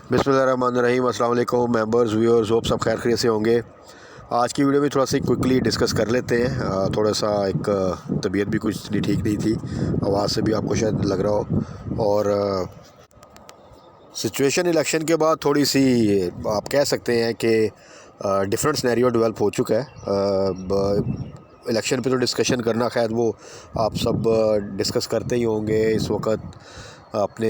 बिस्मिल्लाहिर्रहमानिर्रहीम। अस्सलाम वालेकुम मेंबर्स, व्यूअर्स, होप सब खैर खैरियत से होंगे। आज की वीडियो में थोड़ा सा क्विकली डिस्कस कर लेते हैं। थोड़ा सा एक तबीयत भी कुछ इतनी ठीक नहीं थी, आवाज़ से भी आपको शायद लग रहा हो। और सिचुएशन इलेक्शन के बाद थोड़ी सी आप कह सकते हैं कि डिफरेंट सिनेरियो डेवलप हो चुका है। इलेक्शन पे तो डिस्कशन करना खैर वो आप सब डिस्कस करते ही होंगे इस वक्त अपने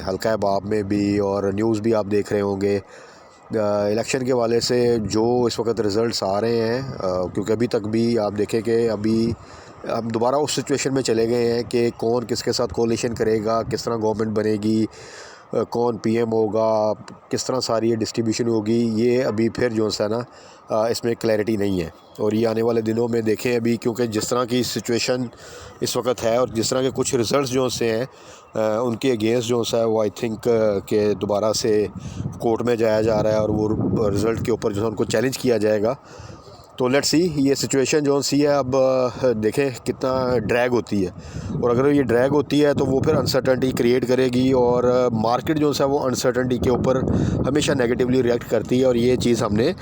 हल्का बाब में भी, और न्यूज़ भी आप देख रहे होंगे। इलेक्शन के वाले से जो इस वक्त रिज़ल्ट्स आ रहे हैं, क्योंकि अभी तक भी आप देखें कि अभी हम दोबारा उस सिचुएशन में चले गए हैं कि कौन किसके साथ कोलिशन करेगा, किस तरह गवर्नमेंट बनेगी, कौन पीएम होगा, किस तरह सारी ये डिस्ट्रीब्यूशन होगी, ये अभी फिर जो है ना इसमें क्लैरिटी नहीं है। और ये आने वाले दिनों में देखें अभी, क्योंकि जिस तरह की सिचुएशन इस वक्त है और जिस तरह के कुछ रिज़ल्ट्स जो से हैं उनके अगेंस्ट जो है वो आई थिंक कि दोबारा से कोर्ट में जाया जा रहा है और वो रिज़ल्ट के ऊपर जो है उनको चैलेंज किया जाएगा। तो लेट्स सी ये सिचुएशन जो सी है अब देखें कितना ड्रैग होती है। और अगर ये ड्रैग होती है तो वो फिर अनसर्टेनिटी क्रिएट करेगी, और मार्केट जो है वो अनसर्टेनिटी के ऊपर हमेशा नेगेटिवली रिएक्ट करती है। और ये चीज़ हमने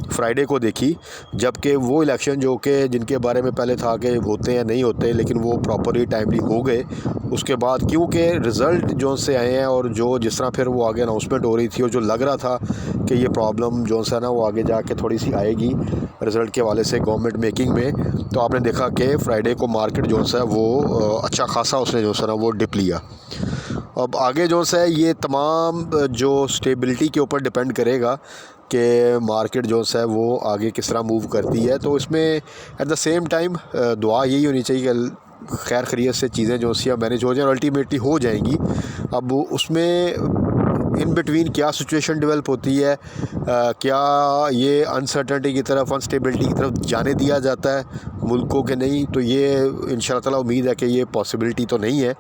फ्राइडे को देखी, जबकि वो इलेक्शन जो कि जिनके बारे में पहले था कि होते या नहीं होते, लेकिन वो प्रॉपरली टाइमली हो गए। उसके बाद क्योंकि रिज़ल्ट जो से आए हैं और जो जिस तरह फिर वो आगे अनाउंसमेंट हो रही थी, और जो लग रहा था कि ये प्रॉब्लम जो है ना वो आगे जाके थोड़ी सी आएगी रिज़ल्ट के वाले से गवर्नमेंट मेकिंग में, तो आपने देखा कि फ्राइडे को मार्केट जो है वो अच्छा खासा उसने जो है ना वो डिप लिया। अब आगे जो है ये तमाम जो स्टेबिलिटी के ऊपर डिपेंड करेगा कि मार्केट जो है वो आगे किस तरह मूव करती है। तो इसमें एट द सेम टाइम दुआ यही होनी चाहिए कि खैर खैरियत से चीज़ें जो सी मैनेज हो जाएँ और अल्टीमेटली हो जाएंगी। अब उसमें इन बिटवीन क्या सिचुएशन डेवलप होती है, क्या ये अनसर्टेनिटी की तरफ, अनस्टेबिलिटी की तरफ जाने दिया जाता है मुल्क को कि नहीं, तो ये इंशाल्लाह ताला उम्मीद है कि ये पॉसिबिलिटी तो नहीं है।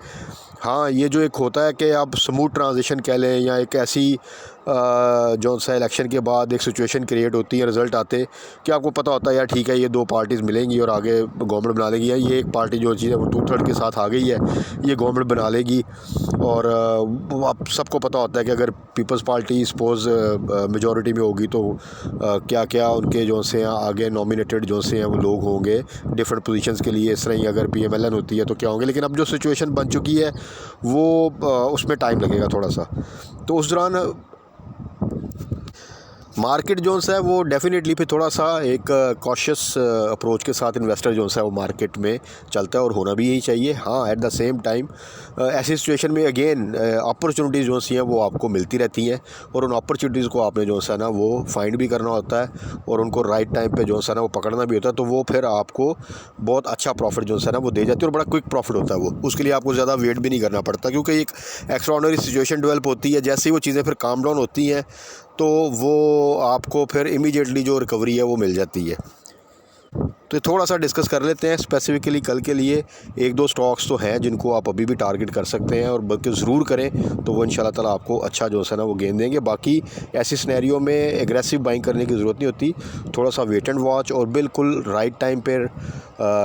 हाँ, ये जो एक होता है कि आप स्मूथ ट्रांजिशन कह लें, या एक ऐसी जो सा इलेक्शन के बाद एक सिचुएशन क्रिएट होती है, रिज़ल्ट आते कि आपको पता होता है यार ठीक है ये दो पार्टीज़ मिलेंगी और आगे गवर्नमेंट बना लेगी, या ये एक पार्टी जो चीज़ है वो 2/3 के साथ आ गई है, ये गवर्नमेंट बना लेगी। और आप सबको पता होता है कि अगर पीपल्स पार्टी सपोज़ मेजॉरिटी में होगी तो क्या क्या उनके जो से आगे नॉमिनेटेड जो से हैं वो लोग होंगे डिफरेंट पोजीशंस के लिए। इस तरह ही अगर पीएमएलएन होती है तो क्या होंगे, लेकिन अब जो सिचुएशन बन चुकी है वो उसमें टाइम लगेगा थोड़ा सा। तो उस दौरान मार्केट जो है वो डेफिनेटली फिर थोड़ा सा एक कॉशियस अप्रोच के साथ इन्वेस्टर जो है वो मार्केट में चलता है, और होना भी यही चाहिए। हाँ, एट द सेम टाइम ऐसी सिचुएशन में अगेन अपॉर्चुनिटीज़ जो सी हैं वो आपको मिलती रहती हैं, और उन अपॉर्चुनिटीज़ को आपने जो है ना वो फाइंड भी करना होता है, और उनको राइट टाइम पे जो है ना वो पकड़ना भी होता है। तो वो फिर आपको बहुत अच्छा प्रॉफिट जो है ना वो दे जाती है, और बड़ा क्विक प्रॉफिट होता है वो। उसके लिए आपको ज़्यादा वेट भी नहीं करना पड़ता, क्योंकि एक एक्स्ट्राऑर्डिनरी सिचुएशन डेवलप होती है। जैसे ही वो चीज़ें फिर काम डाउन होती हैं तो वो आपको फिर इमीडिएटली जो रिकवरी है वो मिल जाती है। तो थोड़ा सा डिस्कस कर लेते हैं स्पेसिफिकली कल के लिए। एक दो स्टॉक्स तो हैं जिनको आप अभी भी टारगेट कर सकते हैं, और बल्कि ज़रूर करें, तो वो इंशाल्लाह ताला आपको अच्छा जो है ना वो गेन देंगे। बाकी ऐसी सिनेरियो में एग्रेसिव बाइंग करने की ज़रूरत नहीं होती, थोड़ा सा वेट एंड वॉच, और बिल्कुल राइट टाइम पर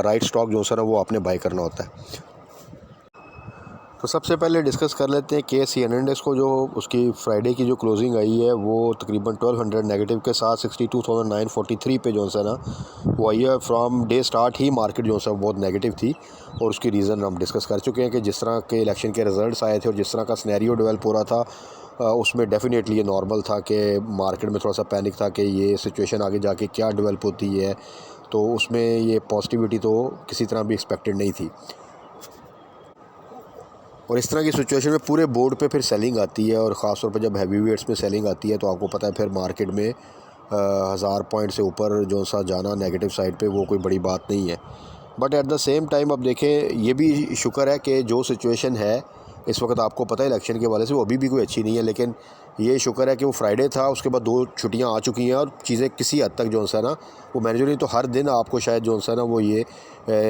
राइट स्टॉक जो है ना वो आपने बाई करना होता है। तो सबसे पहले डिस्कस कर लेते हैं KSE Hernandez को। जो उसकी फ्राइडे की जो क्लोजिंग आई है वो तकरीबन 1200 नेगेटिव के साथ 62,943 पे जो है ना वो आई है। From day start he market जो है बहुत नेगेटिव थी, और उसकी रीज़न हम डिस्कस कर चुके हैं कि जिस तरह के इलेक्शन के रिज़ल्ट्स आए थे और जिस तरह का सिनेरियो डेवलप हो रहा था, उसमें डेफिनेटली ये नॉर्मल था कि मार्केट में थोड़ा सा पैनिक था कि ये सिचुएशन आगे जाके क्या डेवलप होती है। तो उसमें ये पॉजिटिविटी तो किसी तरह भी एक्सपेक्टेड नहीं थी, और इस तरह की सिचुएशन में पूरे बोर्ड पे फिर सेलिंग आती है, और ख़ास तौर पे जब हैवी वेट्स में सेलिंग आती है तो आपको पता है फिर मार्केट में 1000 पॉइंट से ऊपर जो सा जाना नेगेटिव साइड पे वो कोई बड़ी बात नहीं है। But at the same time अब देखें, ये भी शुक्र है कि जो सिचुएशन है इस वक्त आपको पता है इलेक्शन के वाले से वो अभी भी कोई अच्छी नहीं है, लेकिन ये शुक्र है कि वो फ्राइडे था, उसके बाद 2 छुट्टियां आ चुकी हैं और चीज़ें किसी हद तक जो है ना वो मैनेज हो रही। तो हर दिन आपको शायद जो है ना वो ये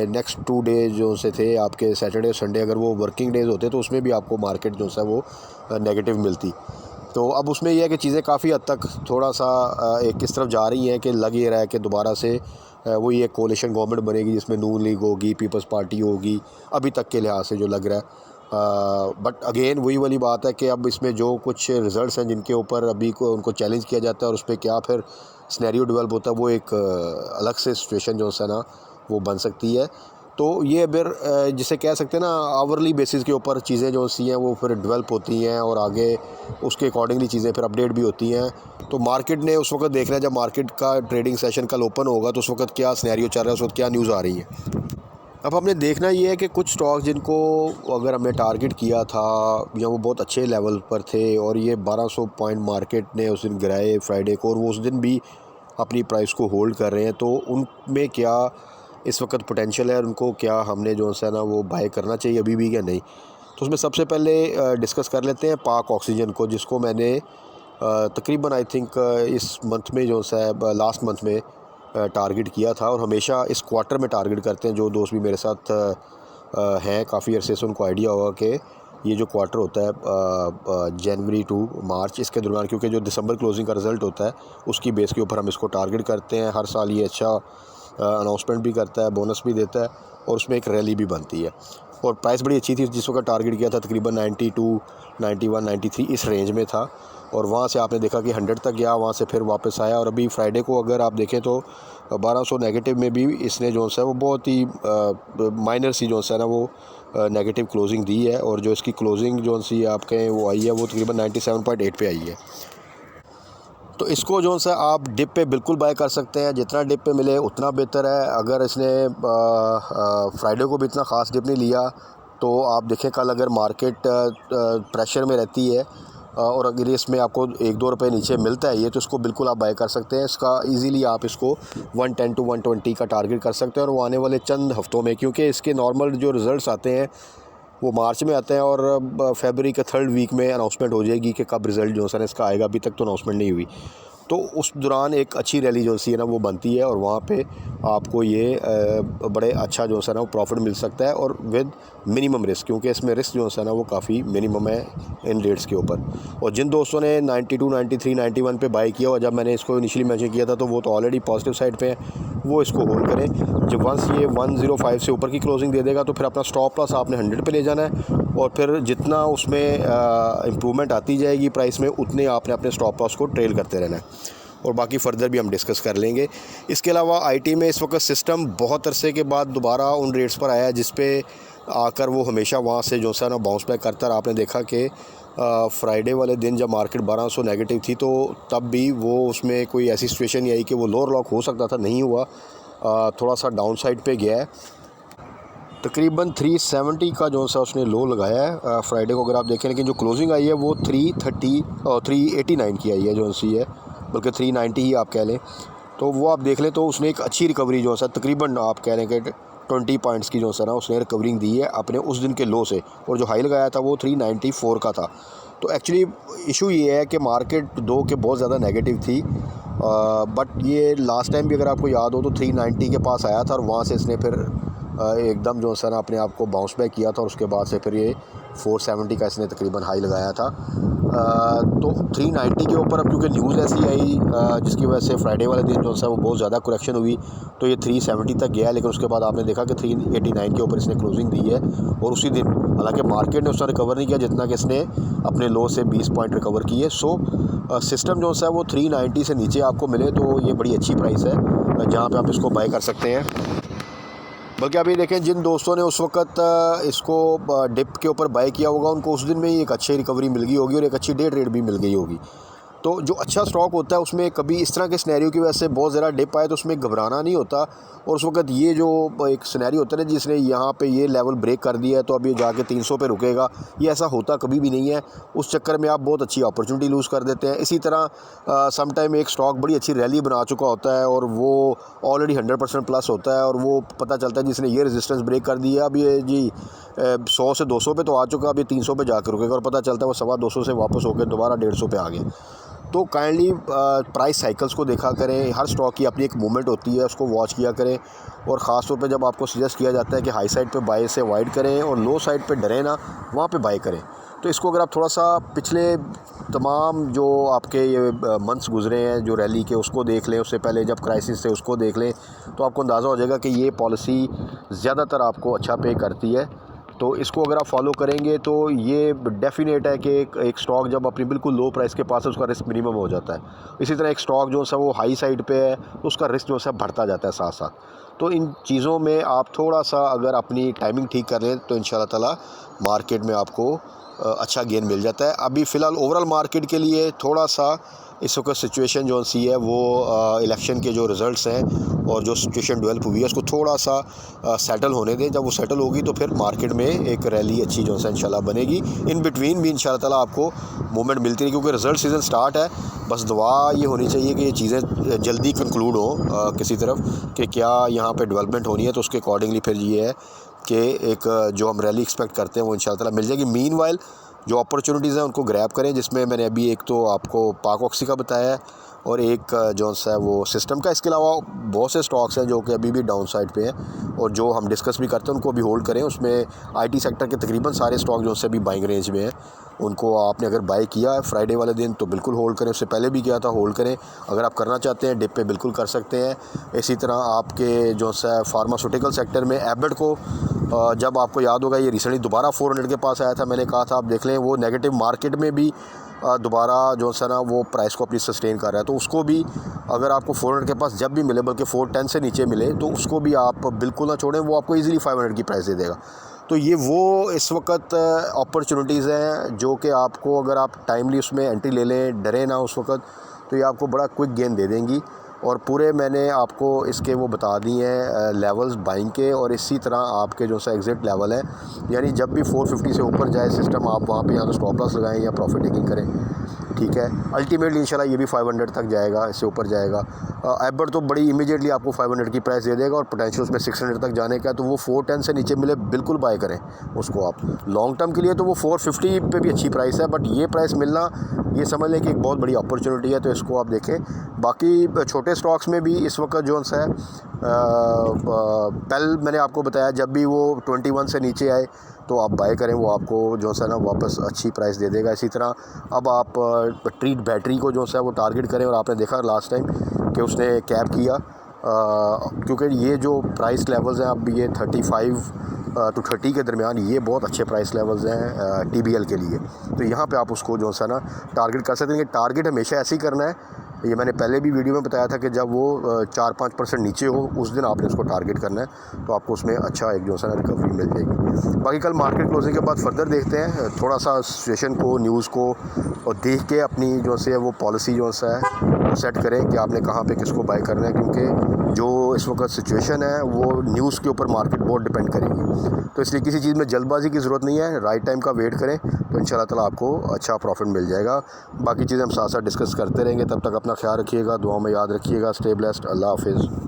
नेक्स्ट 2 डेज जो से थे आपके सैटरडे और संडे, अगर वो वर्किंग डेज़ होते तो उसमें भी आपको मार्केट जो है वो नेगेटिव मिलती। तो अब उसमें यह है कि चीज़ें काफ़ी हद तक थोड़ा सा एक किस तरफ जा रही हैं कि लग ये रहा है कि दोबारा से वही एक कोalition गवर्नमेंट बनेगी जिसमें नून लीग होगी, पीपल्स पार्टी होगी, अभी तक के लिहाज से जो लग रहा है। बट अगेन वही वाली बात है कि अब इसमें जो कुछ रिज़ल्ट्स हैं जिनके ऊपर अभी को उनको चैलेंज किया जाता है और उस पर क्या फिर सिनेरियो डेवलप होता है, वो एक अलग से सिचुएशन जो है ना वो बन सकती है। तो ये फिर जिसे कह सकते हैं ना आवरली बेसिस के ऊपर चीज़ें जो सी हैं वो फिर डेवलप होती हैं और आगे उसके अकॉर्डिंगली चीज़ें फिर अपडेट भी होती हैं। तो मार्केट ने उस वक्त देखना है, जब मार्केट का ट्रेडिंग सेशन कल ओपन होगा तो उस वक्त क्या सिनेरियो चल रहा है, उस वक्त क्या न्यूज़ आ रही है। अब हमने देखना ये है कि कुछ स्टॉक जिनको अगर हमने टारगेट किया था या वो बहुत अच्छे लेवल पर थे और ये 1200 पॉइंट मार्केट ने उस दिन गिराए फ्राइडे को, और वो उस दिन भी अपनी प्राइस को होल्ड कर रहे हैं, तो उनमें क्या इस वक्त पोटेंशियल है, उनको क्या हमने जो है ना वो बाय करना चाहिए अभी भी या नहीं। तो उसमें सबसे पहले डिस्कस कर लेते हैं पाक ऑक्सीजन को, जिसको मैंने तकरीबन आई थिंक इस मंथ में जो है लास्ट मंथ में टारगेट किया था, और हमेशा इस क्वार्टर में टारगेट करते हैं। जो दोस्त भी मेरे साथ हैं काफ़ी अरसे से, उनको आइडिया होगा कि ये जो क्वार्टर होता है जनवरी टू मार्च, इसके दौरान, क्योंकि जो दिसंबर क्लोजिंग का रिज़ल्ट होता है उसकी बेस के ऊपर हम इसको टारगेट करते हैं। हर साल ये अच्छा अनाउंसमेंट भी करता है, बोनस भी देता है, और उसमें एक रैली भी बनती है। और प्राइस बड़ी अच्छी थी, जिस वक्त टारगेट किया था तकरीबन 92, 91, 93 इस रेंज में था, और वहाँ से आपने देखा कि 100 तक गया, वहाँ से फिर वापस आया, और अभी फ्राइडे को अगर आप देखें तो 1200 नेगेटिव में भी इसने जो है वो बहुत ही माइनर सी जो है ना वो नेगेटिव क्लोजिंग दी है, और जो इसकी क्लोजिंग जो सी आप कहें वो आई है वो तकरीबन 97.8 पे आई है। तो इसको जो है आप डिप पे बिल्कुल बाय कर सकते हैं, जितना डिप पे मिले उतना बेहतर है। अगर इसने फ्राइडे को भी इतना ख़ास डिप नहीं लिया तो आप देखें कल अगर मार्केट प्रेशर में रहती है और अगर इसमें आपको 1-2 रुपये नीचे मिलता है ये, तो इसको बिल्कुल आप बाय कर सकते हैं। इसका इजीली आप इसको 110 टू 120 का टारगेट कर सकते हैं, और वो आने वाले चंद हफ्तों में, क्योंकि इसके नॉर्मल जो रिज़ल्ट्स आते हैं वो मार्च में आते हैं, और फरवरी के 3rd वीक में अनाउंसमेंट हो जाएगी कि कब रिज़ल्ट जो है इसका आएगा। अभी तक तो अनाउंसमेंट नहीं हुई, तो उस दौरान एक अच्छी रैली जो सी है ना वो बनती है, और वहाँ पे आपको ये बड़े अच्छा जो है ना वो प्रॉफिट मिल सकता है, और विद मिनिमम रिस्क, क्योंकि इसमें रिस्क जो है ना वो काफ़ी मिनिमम है इन रेट्स के ऊपर। और जिन दोस्तों ने 92, 93, 91 पे बाय किया, और जब मैंने इसको इनिशियली मेंशन किया था तो वो तो ऑलरेडी पॉजिटिव साइड पे है, वो इसको होल्ड करें। जब वंस ये 105 से ऊपर की क्लोजिंग दे देगा तो फिर अपना स्टॉप लॉस आपने 100 पे ले जाना है, और फिर जितना उसमें इम्प्रूवमेंट आती जाएगी प्राइस में, उतने आपने अपने स्टॉप लॉस को ट्रेल करते रहना है, और बाकी फ़र्दर भी हम डिस्कस कर लेंगे। इसके अलावा आईटी में इस वक्त सिस्टम बहुत अरसे के बाद दोबारा उन रेट्स पर आया है जिस पे आकर वो हमेशा वहाँ से जो है ना बाउंस बैक करता रहा। आपने देखा कि फ्राइडे वाले दिन जब मार्केट 1200 नेगेटिव थी तो तब भी वो उसमें कोई ऐसी सिचुएशन नहीं आई कि वो लोअर लॉक हो सकता था, नहीं हुआ। थोड़ा सा डाउन साइड पे गया है, तकरीबन 370 का जो सा उसने लो लगाया है फ्राइडे को अगर आप देखें, लेकिन जो क्लोजिंग आई है वो 330 और 389 की आई है जो सी है, बल्कि 390 ही आप कह लें। तो वो आप देख लें तो उसने एक अच्छी रिकवरी जो है तकरीबन आप कह लें कि 20 पॉइंट्स की जो है ना उसने रिकवरिंग दी है अपने उस दिन के लो से, और जो हाई लगाया था वो 394 का था। तो एक्चुअली इशू ये है कि मार्केट दो के बहुत ज़्यादा नेगेटिव थी, बट ये लास्ट टाइम भी अगर आपको याद हो तो 390 के पास आया था, और वहाँ से इसने फिर एकदम जो है ना अपने आप को बाउंस बैक किया था, और उसके बाद से फिर ये 470 का इसने तकरीबन हाई लगाया था। तो 390 के ऊपर अब क्योंकि न्यूज़ ऐसी आई जिसकी वजह से फ्राइडे वाले दिन जो है वो बहुत ज़्यादा करेक्शन हुई, तो ये 370 तक गया, लेकिन उसके बाद आपने देखा कि 389 के ऊपर इसने क्लोजिंग दी है, और उसी दिन हालांकि मार्केट ने उसने रिकवर नहीं किया जितना कि इसने अपने लो से 20 पॉइंट रिकवर किए। सो सिस्टम जो है वो 390 से नीचे आपको मिले तो ये बड़ी अच्छी प्राइस है जहाँ पर आप इसको बाय कर सकते हैं। बल्कि अभी देखें जिन दोस्तों ने उस वक्त इसको डिप के ऊपर बाय किया होगा उनको उस दिन में ही एक अच्छी रिकवरी मिल गई होगी और एक अच्छी डे ट्रेड भी मिल गई होगी। तो जो अच्छा स्टॉक होता है उसमें कभी इस तरह के सिनेरियो की वजह से बहुत ज़्यादा डिप आए तो उसमें घबराना नहीं होता, और उस वक्त ये जो एक सिनेरियो होता है ना जिसने यहाँ पे ये लेवल ब्रेक कर दिया है तो अब ये जाके 300 पे रुकेगा, ये ऐसा होता कभी भी नहीं है। उस चक्कर में आप बहुत अच्छी अपॉर्चुनिटी लूज़ कर देते हैं। इसी तरह सम टाइम एक स्टॉक बड़ी अच्छी रैली बना चुका होता है और वो ऑलरेडी 100% प्लस होता है, और वो पता चलता है जिसने ये रेजिस्टेंस ब्रेक कर दिया अब ये जी 100 से 200 पे तो आ चुका, अब ये 300 पे जाकर रुकेगा, और पता चलता है वो 250 से वापस होकर दोबारा 150 पे आ गया। तो काइंडली प्राइस साइकिल्स को देखा करें, हर स्टॉक की अपनी एक मूवमेंट होती है, उसको वॉच किया करें, और ख़ास तौर पे जब आपको सजेस्ट किया जाता है कि हाई साइड पे बाय से अवॉइड करें और लो साइड पे डरें ना, वहाँ पे बाय करें। तो इसको अगर आप थोड़ा सा पिछले तमाम जो आपके ये मंथ्स गुजरे हैं जो रैली के उसको देख लें, उससे पहले जब क्राइसिस थे उसको देख लें, तो आपको अंदाज़ा हो जाएगा कि ये पॉलिसी ज़्यादातर आपको अच्छा पे करती है। तो इसको अगर आप फॉलो करेंगे तो ये डेफिनेट है कि एक स्टॉक जब अपनी बिल्कुल लो प्राइस के पास है उसका रिस्क मिनिमम हो जाता है। इसी तरह एक स्टॉक जो सा वो हाई साइड पे है तो उसका रिस्क जो सा बढ़ता जाता है साथ साथ। तो इन चीज़ों में आप थोड़ा सा अगर अपनी टाइमिंग ठीक कर लें तो इंशाल्लाह ताला मार्केट में आपको अच्छा गेन मिल जाता है। अभी फ़िलहाल ओवरऑल मार्केट के लिए थोड़ा सा इस वक्त सिचुएशन जो सी है वो इलेक्शन के जो रिज़ल्ट्स हैं और जो सिचुएशन डेवलप हुई है उसको थोड़ा सा सेटल होने दें। जब वो सेटल होगी तो फिर मार्केट में एक रैली अच्छी जो है इंशाल्लाह बनेगी। इन बिटवीन भी इंशाल्लाह ताला आपको मूवमेंट मिलती रही, क्योंकि रिज़ल्ट सीज़न स्टार्ट है। बस दुआ ये होनी चाहिए कि ये चीज़ें जल्दी कंक्लूड हो किसी तरफ कि क्या यहाँ पे डेवलपमेंट होनी है, तो उसके अकॉर्डिंगली फिर ये है कि एक जो हम रैली एक्सपेक्ट करते हैं वो इंशाल्लाह ताला मिल जाएगी। मीनवाइल जो अपॉर्चुनिटीज़ हैं उनको ग्रैब करें, जिसमें मैंने अभी एक तो आपको पाक ऑक्सी का बताया है और एक जो सा वो सिस्टम का। इसके अलावा बहुत से स्टॉक्स हैं जो कि अभी भी डाउन साइड पे हैं और जो हम डिस्कस भी करते हैं उनको अभी होल्ड करें। उसमें आईटी सेक्टर के तकरीबन सारे स्टॉक जो से अभी बाइंग रेंज में हैं, उनको आपने अगर बाई किया है फ्राइडे वाले दिन तो बिल्कुल होल्ड करें। उससे पहले भी किया था, होल्ड करें। अगर आप करना चाहते हैं डिप पे बिल्कुल कर सकते हैं। इसी तरह आपके जो सा फार्मास्यूटिकल सेक्टर में एबड को जब आपको याद होगा ये रिसेंटली दोबारा 400 के पास आया था, मैंने कहा था आप देख लें वो नेगेटिव मार्केट में भी दोबारा जो सा ना वो प्राइस को अपनी सस्टेन कर रहा है। तो उसको भी अगर आपको 400 के पास जब भी मिले, बल्कि 410 से नीचे मिले, तो उसको भी आप बिल्कुल ना छोड़ें, वो आपको ईज़िली 500 की प्राइस दे देगा। तो ये वो इस वक्त अपॉर्चुनिटीज़ हैं जो कि आपको अगर आप टाइमली उसमें एंट्री ले लें, डरे ना उस वक्त, तो ये आपको बड़ा क्विक गेन दे देंगी। और पूरे मैंने आपको इसके वो बता दी हैं लेवल्स बाइंग के, और इसी तरह आपके जो सा एग्ज़िट लेवल है, यानी जब भी 450 से ऊपर जाए सिस्टम आप वहाँ पे या तो स्टॉप लॉस लगाएं या प्रॉफिट टेकिंग करें, ठीक है। अल्टीमेटली इंशाल्लाह ये भी 500 तक जाएगा, इससे ऊपर जाएगा। एबड तो बड़ी इमीडिएटली आपको 500 की प्राइस दे देगा और पोटेंशियल उसमें 600 तक जाने का है। तो वो 410 से नीचे मिले बिल्कुल बाय करें उसको आप। लॉन्ग टर्म के लिए तो वो 450 पे भी अच्छी प्राइस है, बट ये प्राइस मिलना ये समझ लें कि एक बहुत बड़ी अपॉर्चुनिटी है, तो इसको आप देखें। बाकी छोटे स्टॉक्स में भी इस वक्त जो है पेल मैंने आपको बताया, जब भी वो 21 से नीचे आए तो आप बाय करें, वो आपको जो है ना वापस अच्छी प्राइस दे देगा। इसी तरह अब आप ट्रीट बैटरी को जो है वो टारगेट करें, और आपने देखा लास्ट टाइम कि उसने कैप किया, क्योंकि ये जो प्राइस लेवल्स हैं अब ये 35 to 30 के दरमियान ये बहुत अच्छे प्राइस लेवल्स हैं TBL के लिए। तो यहाँ पे आप उसको जो है ना टारगेट कर सकते हैं। टारगेट हमेशा ऐसे ही करना है, ये मैंने पहले भी वीडियो में बताया था कि जब वो 4-5% नीचे हो उस दिन आपने उसको टारगेट करना है, तो आपको उसमें अच्छा एक जो है ना रिकवरी मिल जाएगी। बाकी कल मार्केट क्लोजिंग के बाद फर्दर देखते हैं, थोड़ा सा सिचुएशन को, न्यूज़ को और देख के अपनी जो है वो पॉलिसी जो है सेट करें कि आपने कहाँ पे किसको बाय करना है, क्योंकि जो इस वक्त सिचुएशन है वो न्यूज़ के ऊपर मार्केट बहुत डिपेंड करेगी। तो इसलिए किसी चीज़ में जल्दबाजी की ज़रूरत नहीं है, राइट टाइम का वेट करें तो इंशाल्लाह ताला आपको अच्छा प्रॉफिट मिल जाएगा। बाकी चीज़ें हम साथ साथ डिस्कस करते रहेंगे। तब तक अपना ख्याल रखिएगा, दुआ में याद रखिएगा। Stay blessed. अल्लाह हाफिज़।